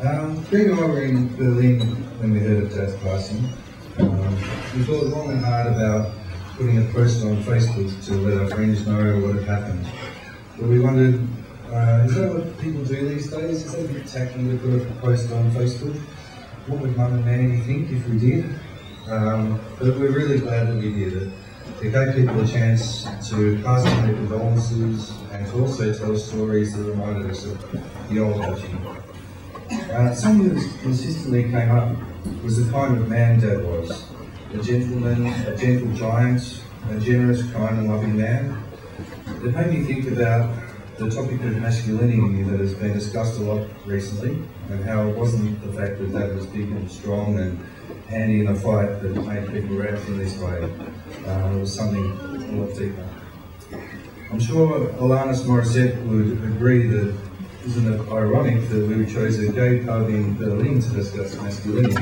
Greg and I were in Berlin when we heard of Dad's passing. We thought long and hard about putting a post on Facebook to let our friends know what had happened. But we wondered, is that what people do these days? Is that a bit tacky to put a post on Facebook? What would Mum and Nanny think if we did? But we're really glad that we did it. It gave people a chance to pass on their condolences and to also tell stories that reminded us of the old Hutchie. Something that consistently came up was the kind of man Dad was. A gentleman, a gentle giant, a generous, kind and loving man. It made me think about the topic of masculinity that has been discussed a lot recently, and how it wasn't the fact that Dad was big and strong and handy in a fight that made people react in this way. It was something a lot deeper. I'm sure Alanis Morissette would agree that isn't it ironic that we chose a gay pub in Berlin to discuss masculinity?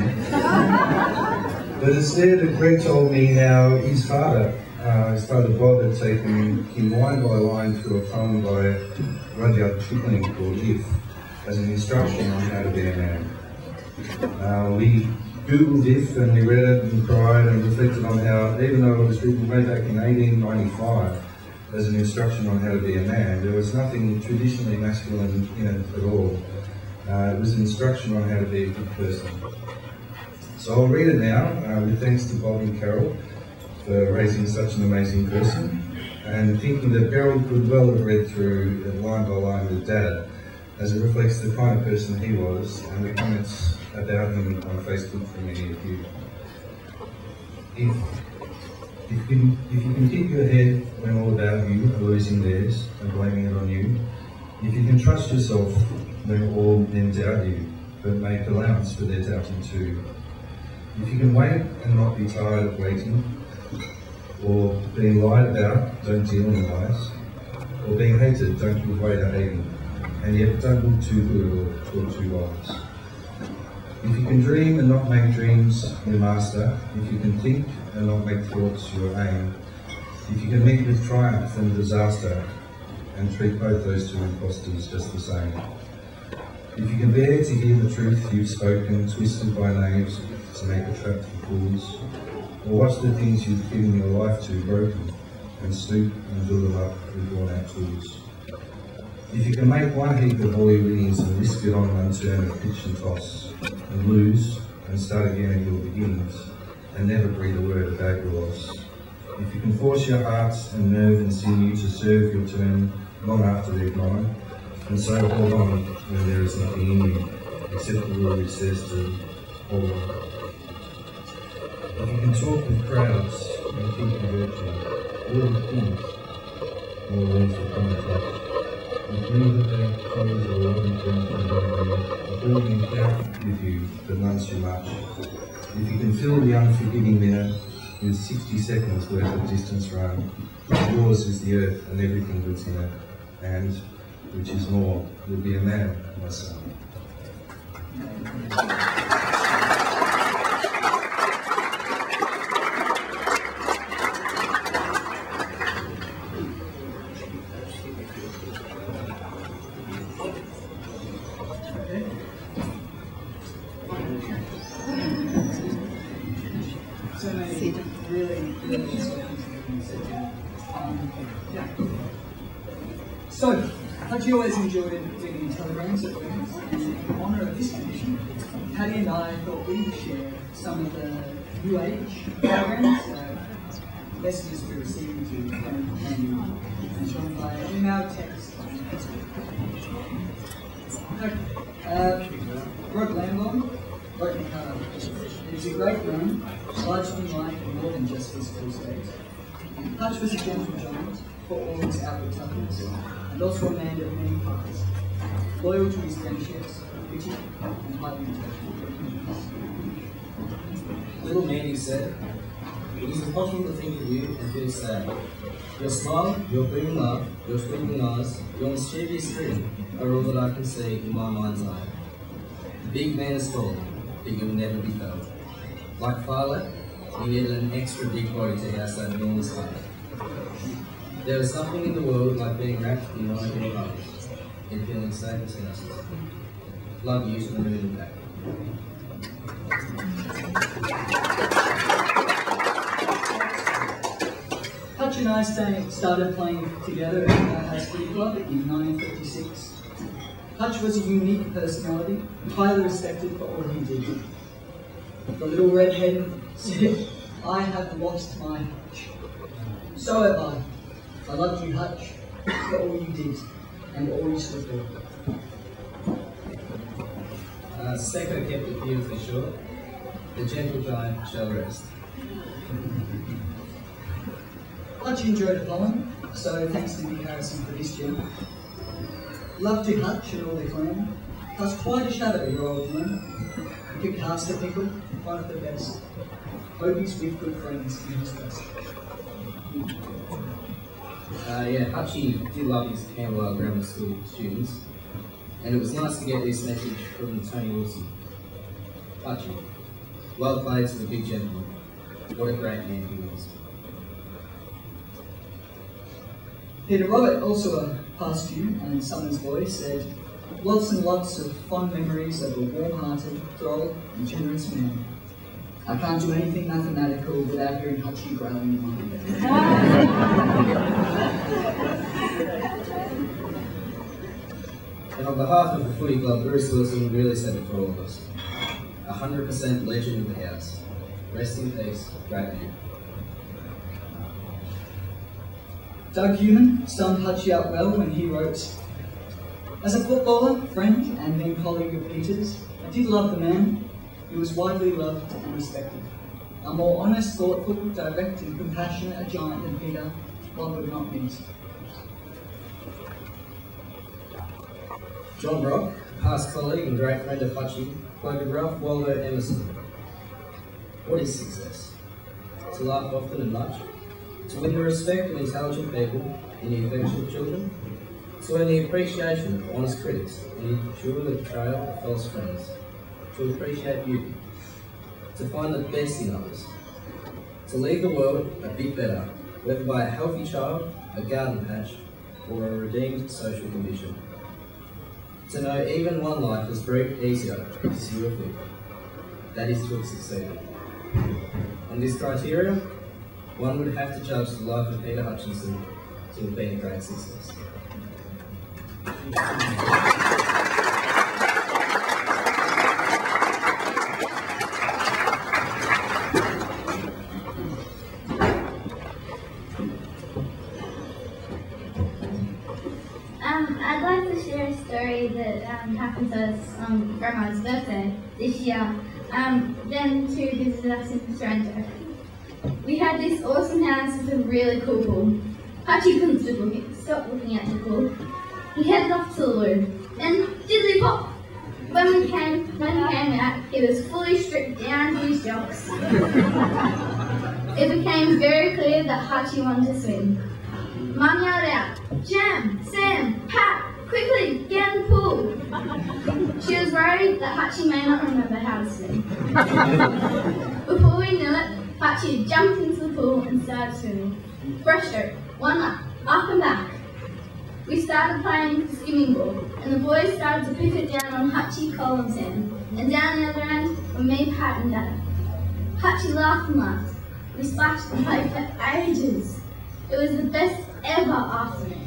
But instead, Greg told me how his father Bob, had taken him line by line through a poem by Rudyard Kipling called If, as an instruction on how to be a man. We Googled If and we read it and cried and reflected on how, even though it was written way back in 1895 as an instruction on how to be a man, there was nothing traditionally masculine in it at all. It was an instruction on how to be a good person. So I'll read it now, with thanks to Bob and Carol for raising such an amazing person, and thinking that Carol could well have read through it line by line with Dad, as it reflects the kind of person he was and the comments about him on Facebook from many of you. If you can keep your head when all about you are losing theirs and blaming it on you, if you can trust yourself when all men doubt you, but make allowance for their doubting too, if you can wait and not be tired of waiting, or being lied about, don't deal in lies, or being hated, don't give way to hating, and yet don't look too good or talk too wise. If you can dream and not make dreams your master, if you can think and not make thoughts your aim, if you can meet with triumph and disaster, and treat both those two impostors just the same, if you can bear to hear the truth you've spoken, twisted by knaves to make a trap for fools, or watch the things you've given your life to broken, and stoop and build them up with worn-out tools. If you can make one heap of all your winnings and risk it on an unturned pitch and toss, and lose and start again at your beginnings, and never breathe a word about your loss. If you can force your heart and nerve and sinew to serve your turn long after they're gone, and so hold on when there is nothing in you, except the word which says to hold on. If you can talk with crowds and keep your virtue, all the things, more words will come to touch. With me that they close or open turn from the building doubt with you, but none too much. If you can fill the unforgiving minute with 60 seconds worth of distance run, yours is the earth and everything that's in it, and, which is more, you'll be a man, my son. So, Hutchie always enjoyed reading telegrams at weddings, and in honour of this tradition, Paddy and I thought we would share some of the New Age telegrams, messages we received to and shown by email, text, and Rod Lamborn wrote in card. It is a great room, largely like more than just physical state. Hutch was a gentle giant for all his outward toughness, and also a man of many parts, loyal to his friendships, witty and highly intelligent. Little Mandy said, "It is impossible to think of you and feel sad. Your smile, your beaming laugh, your twinkling eyes, your mischievous grin are all that I can see in my mind's eye. The big man is tall, but you'll never be felt. Like Violet, you needed an extra big body to house that enormous heart. There is nothing in the world like being wrapped in one of your arms and feeling safe and sensitive. Love you to the moon and back. Hutch and I started playing together at Speakola in 1956. Hutch was a unique personality, highly respected for all he did. The little redhead said, "I have lost my Hutch. So have I. I loved you, Hutch, for all you did and all you stood for." Speakola kept it beautifully short. The gentle giant shall rest. Hutch enjoyed a poem, so thanks to Peter Harrison for this gem. Love to Hutch and all the clan. Cast quite a shadow, your old man. Picked hearts to pickle, one of the best. Hope he's with good friends in his best. Hutchie did love his Camberwell Grammar School students, and it was nice to get this message from Tony Wilson. Hutchie, well played to the big gentleman. What a great man he was. Peter Robert, also a past you and Summer's boy, said, "Lots and lots of fond memories of a warm-hearted, droll and generous man. I can't do anything mathematical without hearing Hutchie growling in my head." And on behalf of the footy club, Bruce Wilson really said it for all of us. 100% legend of the house. Rest in peace, great man. Doug Heumann summed Hutchie up well when he wrote, "As a footballer, friend, and then colleague of Peter's, I did love the man. He was widely loved and respected. A more honest, thoughtful, direct, and compassionate a giant than Peter, one would not meet." John Brock, past colleague and great friend of Hutchie, quoted Ralph Waldo Emerson. What is success? To laugh often and much, to win the respect of intelligent people and the affection of children, to earn the appreciation of honest critics and endure the betrayal of false friends, to appreciate beauty, to find the best in others, to leave the world a bit better, whether by a healthy child, a garden patch, or a redeemed social condition. To know even one life is breathed easier is your thing. That is to have succeeded. On this criteria, one would have to judge the life of Peter Hutchinson to have been a great success. I'd like to share a story that happened to us on Grandma's birthday this year. Then to visit us in Toronto. We had this awesome house with a really cool pool. Hutchie couldn't stop looking at the pool. He headed off to the loo. Then diddly pop! When he came out, he was fully stripped down to his jocks. It became very clear that Hutchie wanted to swim. Mum yelled out, "Jam, Sam, Pat, quickly, get in the pool." She was worried that Hutchie may not remember how to swim. Before we knew it, Hutchie jumped into the pool and started swimming. Breaststroke, one up and back. We started playing skimming ball, and the boys started to pick it down on Hutchie, Cole and Sam. And down the other end were me, Pat and Dad. Hutchie laughed and laughed. We splashed and played for ages. It was the best ever afternoon.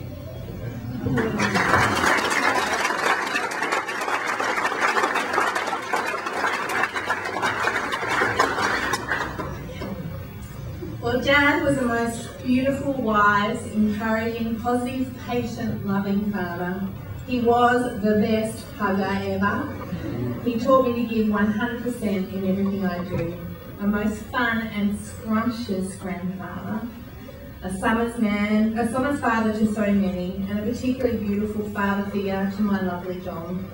Well, Dad was the most beautiful, wise, encouraging, positive, patient, loving father. He was the best hugger ever. He taught me to give 100% in everything I do. A most fun and scrumptious grandfather. A summer's father to so many, and a particularly beautiful father figure to my lovely John.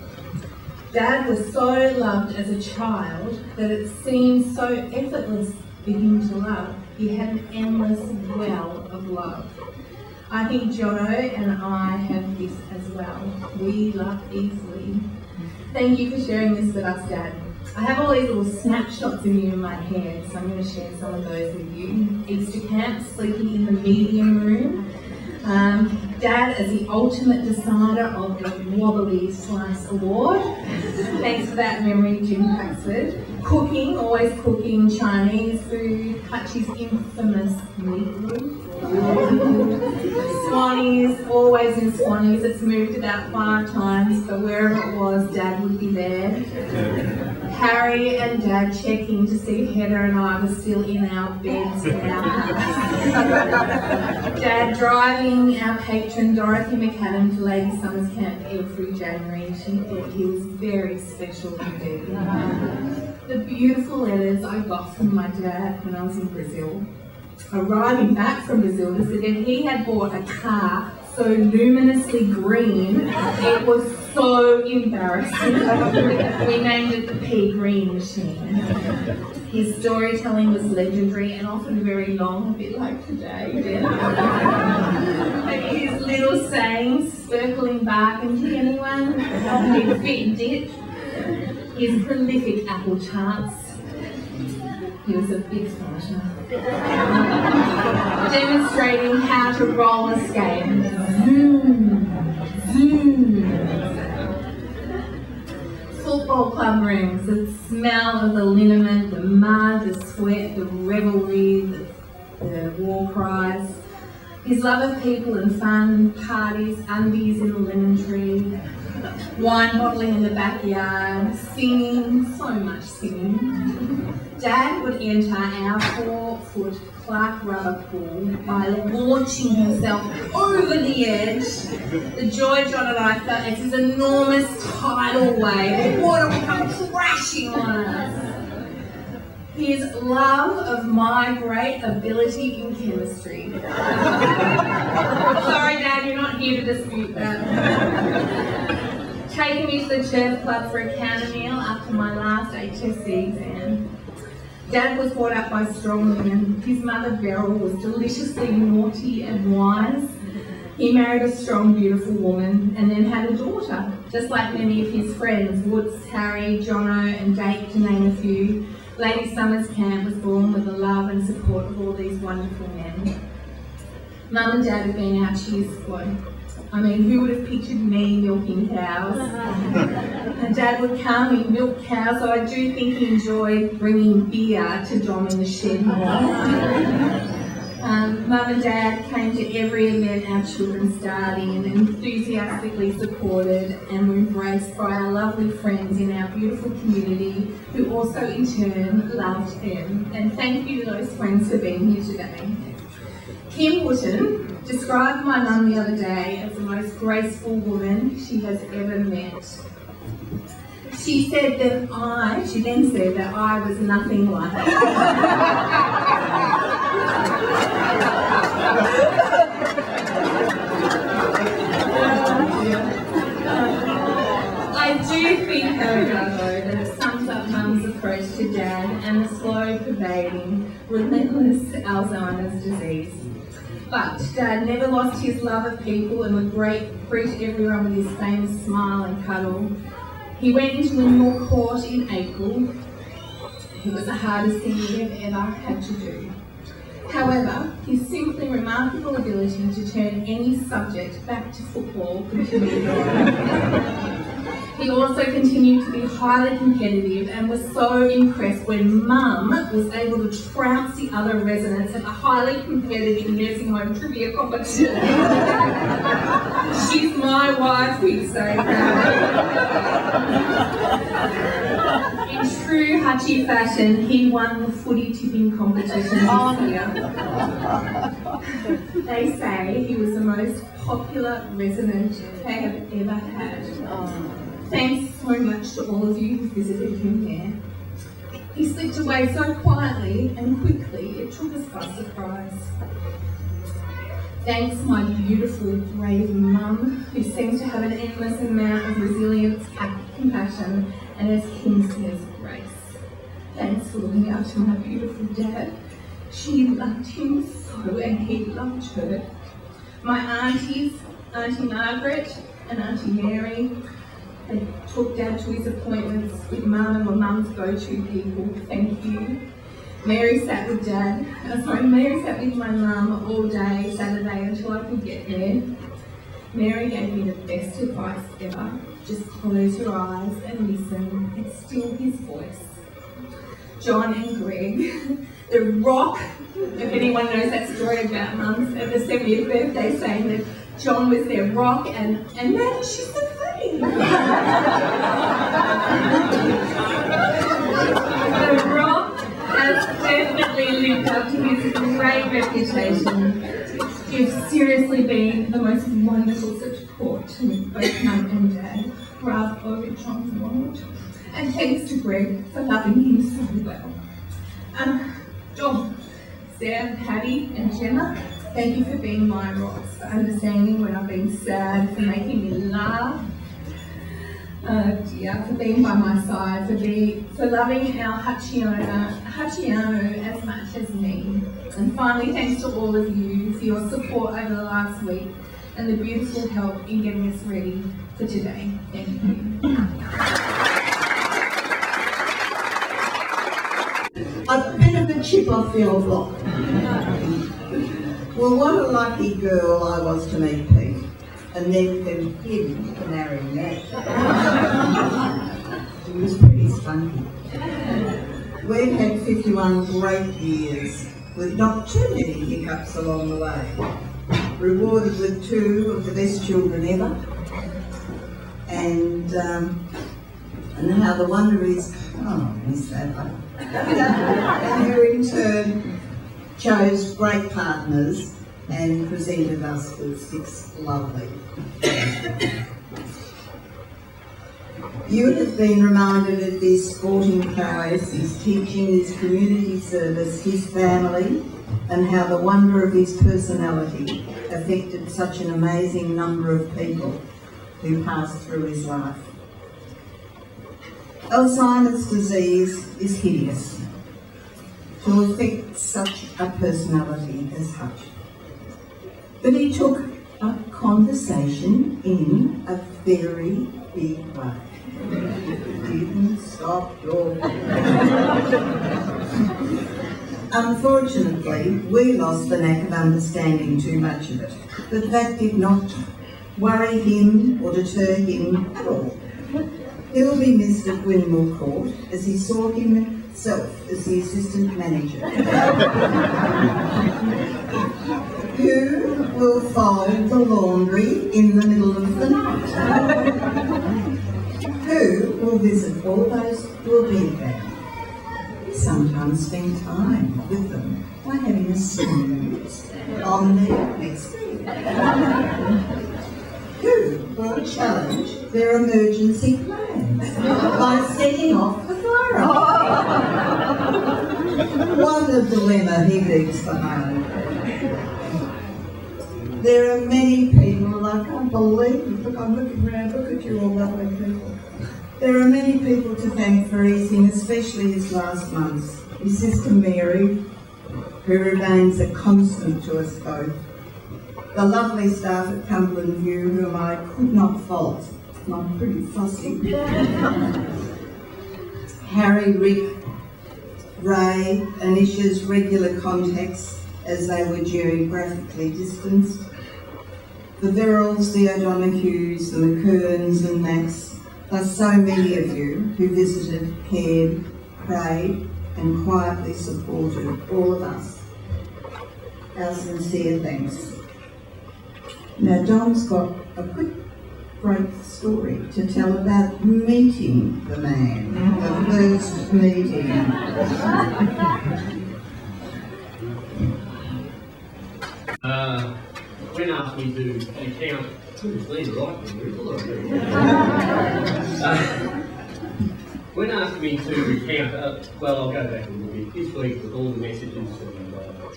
Dad was so loved as a child that it seemed so effortless for him to love. He had an endless well of love. I think Jono and I have this as well. We love easily. Thank you for sharing this with us, Dad. I have all these little snapshots of you in my head, so I'm going to share some of those with you. Easter camp, sleeping in the medium room. Dad as the ultimate decider of the Wobbly Slice Award. Thanks for that memory, Jim Paxford. Cooking, always cooking Chinese food. Hutchie's infamous meatloaf. Swannies, always in Swannies. It's moved about 5 times, but wherever it was, Dad would be there. Harry and Dad checking to see if Heather and I were still in our beds in our house. Dad driving our patron Dorothy McAdam to Lady Summers Camp every January. She thought he was very special indeed. The beautiful letters I got from my dad when I was in Brazil. Arriving back from Brazil to say that he had bought a car so luminously green, it was so embarrassing. We named it the Pea Green Machine. His storytelling was legendary and often very long, a bit like today. And his little sayings, circling bargain, anyone? Fit dit. His prolific apple tarts. He was a big fighter. Demonstrating how to roller skate. Zoom, zoom. Football club rooms, the smell of the liniment, the mud, the sweat, the revelry, the war cries. His love of people and fun, parties, undies in the linen tree, wine bottling in the backyard, singing, so much singing. Dad would enter our 4-foot Clark rubber pool by launching himself over the edge. The joy John and I felt as his enormous tidal wave, the water would come crashing on us. His love of my great ability in chemistry. Sorry, Dad, you're not here to dispute that. Taking me to the church club for a counter meal after my last HSC exam. Dad was brought up by strong women. His mother, Beryl, was deliciously naughty and wise. He married a strong, beautiful woman and then had a daughter. Just like many of his friends, Woods, Harry, Jono and Jake, to name a few, Lady Summers Camp was born with the love and support of all these wonderful men. Mum and Dad have been our cheer squad. I mean, who would have pictured me milking cows? And Dad would come and milk cows, so I do think he enjoyed bringing beer to Dom in the shed more. Mum and Dad came to every event our children starred in, enthusiastically supported and were embraced by our lovely friends in our beautiful community who also in turn loved them. And thank you to those friends for being here today. Kim Wooten described my mum the other day as the most graceful woman she has ever met. She then said that I was nothing like her. I do think, however, though, that it sums up Mum's approach to Dad and the slow, pervading, relentless Alzheimer's disease. But Dad never lost his love of people and would greet everyone with his famous smile and cuddle. He went into Winmore Court in April. It was the hardest thing he had ever had to do. However, his simply remarkable ability to turn any subject back to football continued on. He also continued to be highly competitive and was so impressed when Mum was able to trounce the other residents at a highly competitive nursing home trivia competition. She's my wife, we'd say. In true Hutchie fashion, he won the footy tipping competition this year. They say he was the most popular resident they have ever had. Thanks so much to all of you who visited him there. He slipped away so quietly and quickly, it took us by surprise. Thanks, my beautiful, brave mum, who seems to have an endless amount of resilience, compassion, and, as Kim says, grace. Thanks for looking after my beautiful dad. She loved him so, and he loved her. My aunties, Auntie Margaret and Auntie Mary, they took Dad to his appointments with Mum and were Mum's go-to people. Thank you. Mary sat with my Mum all day Saturday until I could get there. Mary gave me the best advice ever. Just close your eyes and listen. It's still his voice. John and Greg, the rock, if anyone knows that story about Mum's at the 70th birthday, saying that John was their rock and man, she's so funny. The rock has definitely lived up to his great reputation. You've seriously been the most wonderful support to both Mum and Dad throughout over John's world. And thanks to Greg for loving him so well. John, Sam, Patty and Gemma, thank you for being my rocks, for understanding when I've been sad, for making me laugh, for being by my side, for loving our Hutchiano as much as me. And finally, thanks to all of you for your support over the last week and the beautiful help in getting us ready for today. Thank you. A bit of a chip off the old block. Well, what a lucky girl I was to meet Pete, and then for him to marry me. It was pretty spunky. We've had 51 great years, with not too many hiccups along the way. Rewarded with 2 of the best children ever, and how the wonder is, oh, I miss that one. And who in turn chose great partners and presented us with 6 lovely. You have been reminded of his sporting prowess, his teaching, his community service, his family, and how the wonder of his personality affected such an amazing number of people who passed through his life. Alzheimer's disease is hideous to affect such a personality as Hutch. But he took a conversation in a very big way. Didn't stop talking. Unfortunately, we lost the knack of understanding too much of it, but that did not worry him or deter him at all. He'll be missed at Windmill Court as he saw himself as the assistant manager. Who will fold the laundry in the middle of the night? Who will visit all those who will be there? We sometimes spend time with them by having a snooze on their next bed. Who will challenge their emergency plans by setting off the fire alarm? What a dilemma he leaves behind. There are many people, I can't believe it, look, I'm looking around, look at you all lovely people. There are many people to thank for easing, especially his last months. His sister Mary, who remains a constant to us both. The lovely staff at Cumberland View, whom I could not fault. I'm pretty fussy. Harry, Rick, Ray, Anisha's regular contacts as they were geographically distanced. The Verrills, the O'Donohues, the McKerns and Max, plus so many of you who visited, cared, prayed and quietly supported all of us. Our sincere thanks. Now Don's got a quick, great story to tell about meeting the man, the first meeting. When asked me to recount, when asked me to recount, well, I'll go back a little bit. This week with all the messages and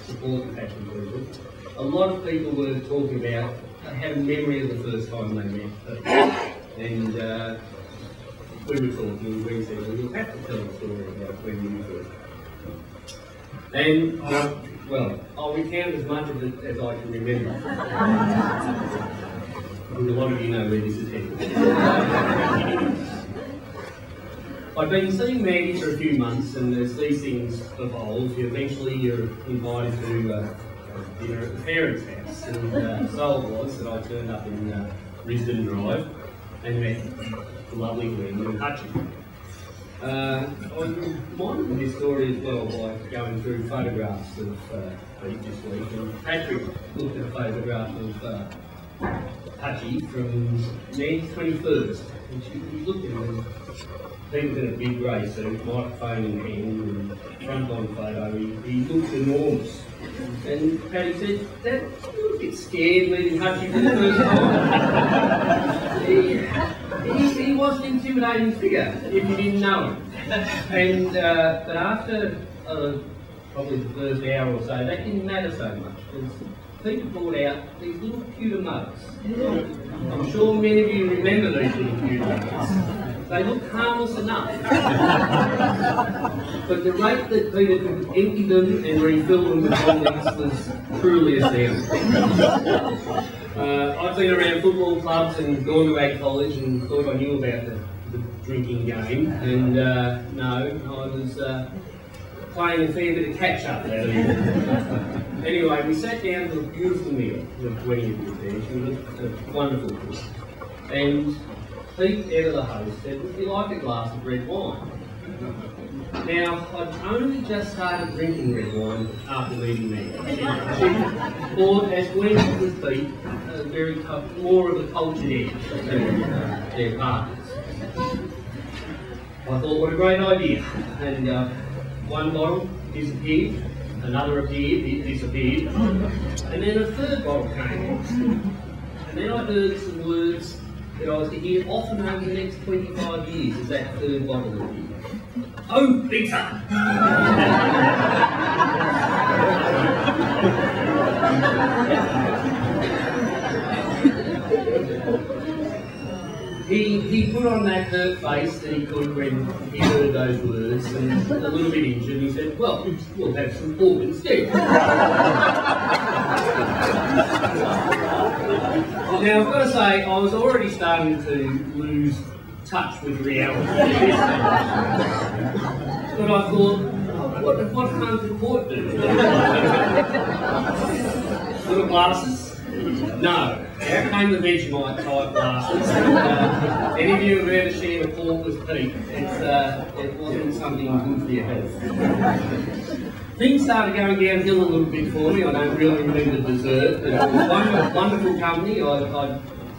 support we've had from people, a lot of people were talking about had a memory of the first time they met. And we were talking, and we said, well, you'll have to tell a story about when you first met. And, well, I'll recount as much of it as I can remember. And a lot of you know where this is headed. I've been seeing Maggie for a few months, and as these things evolve, you're invited to dinner at the parents' house, and so it was that I turned up in Risdon Drive and met the lovely Peter Hutchinson. I reminded of this story as well by going through photographs of Pete this week, and Patrick looked at a photograph of Hutchie from Nan's 21st, and he looked at him and he was in a big grey suit, microphone in hand, and front on photo, he looked enormous. And Paddy said, "Dad, you were a bit scared meeting Hutchie for the first time." He was an intimidating figure if you didn't know him. And but after probably the first hour or so, that didn't matter so much, because Peter brought out these little pewter mugs. I'm sure many of you remember these little pewter mugs. They look harmless enough. But the rate that Peter could empty them and refill them with things was truly astounding. I've been around football clubs and gone to Ag College and thought I knew about the drinking game, and no, I was playing a fair bit of catch up that evening. Anyway, we sat down to a beautiful meal with 20 of us there. She was a wonderful cook. And Pete, ever the host, said, "Would you like a glass of red wine?" Now, I'd only just started drinking red wine after meeting me. Or, as Gwen with Pete, more of a cultured edge to their partners. I thought, what a great idea. And one bottle disappeared, another appeared, it disappeared, and then a third bottle came. And then I heard some words that I was to hear often over the next 25 years as that third bottle appeared. "Oh, Peter!" He put on that hurt face that he could when he heard those words, and a little bit injured, he said, "Well, we'll have some pork instead." Now, I've got to say, I was already starting to lose touch with reality. But I thought, what harm could port do? Little glasses? No. Out came the Vegemite type glasses. Any of you have ever shared a pork with Pete? It wasn't something good for your health. Things started going downhill a little bit for me. I don't really remember the dessert, but it was wonderful company. I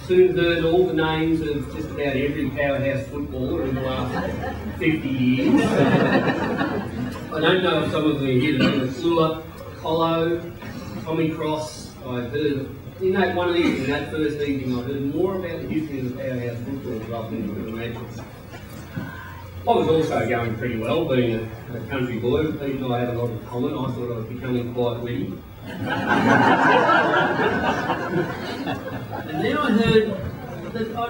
soon heard all the names of just about every powerhouse footballer in the last 50 years. I don't know if some of them are here today, but Sula, Colo, Tommy Cross. I heard, in that one evening, that first evening, I heard more about the history of the powerhouse football club than you could imagine. I was also going pretty well, being a country boy. Pete and I had a lot in common. I thought I was becoming quite witty. And then I heard that I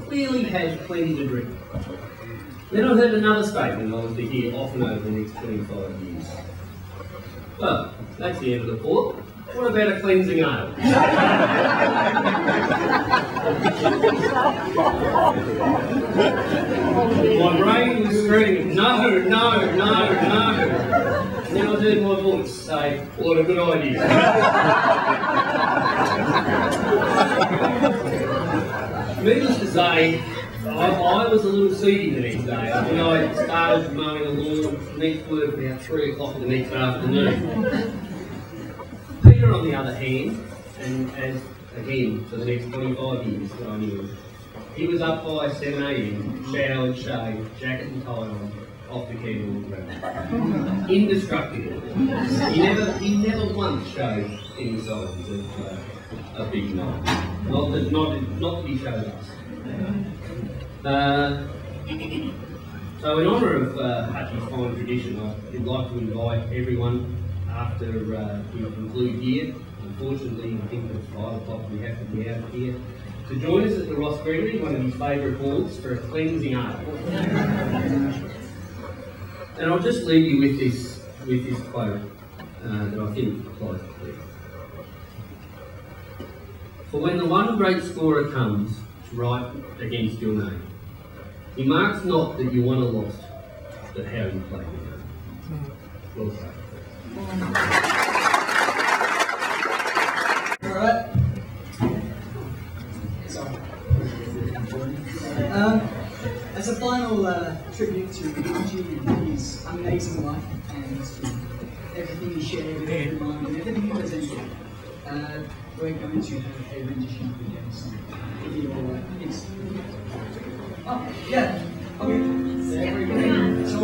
clearly had plenty to drink. Then I heard another statement I was to hear often over the next 25 years. Well, that's the end of the port. What about a cleansing ale? My brain was screaming, no, no, no, no. And then I heard my voice say, what a good idea. Needless to say, I was a little seedy the next day. When I started mowing the lawn, next work about 3 o'clock the next afternoon. Peter, on the other hand, and as again for the next 25 years that I knew him, he was up by 7 a.m, showered, shaved, jacket and tie on, off the candle ground. Indestructible. He never once showed any signs of a big night. Not that he showed us. So in honour of Hutchie's fine tradition, I'd like to invite everyone after we conclude here. Unfortunately, I think it's 5 o'clock, we have to be out of here, to join us at the Ross Gregory, one of his favourite halls, for a cleansing ale. And I'll just leave you with this quote that I think applies clearly. For when the one great scorer comes to write against your name, he marks not that you won or lost, but how you played the game. Well said. As a final tribute to Angie and his amazing life and everything he shared with everyone and everything he presented, we're going to have a rendition of the Gem song. If you all please. Oh, yeah. Okay. Very good. So,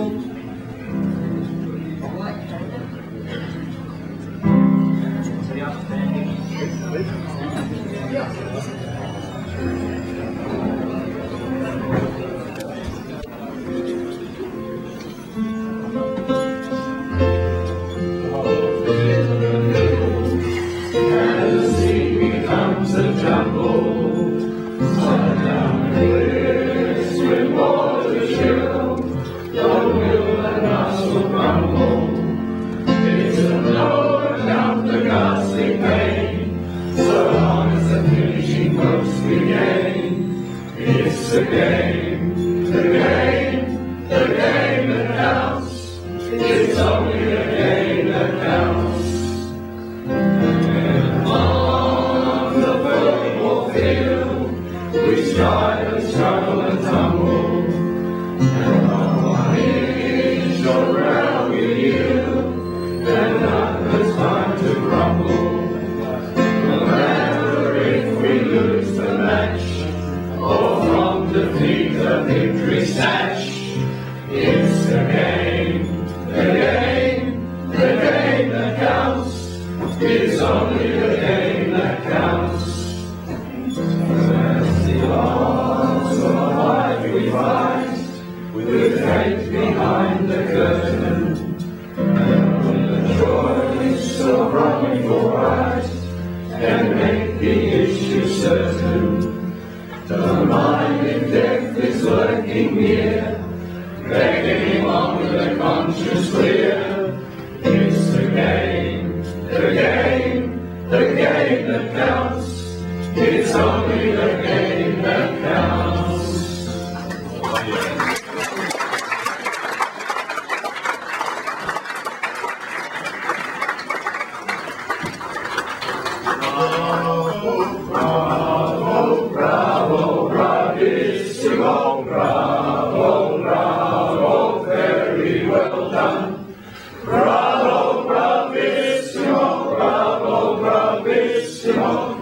all right. Bravo, bravissimo,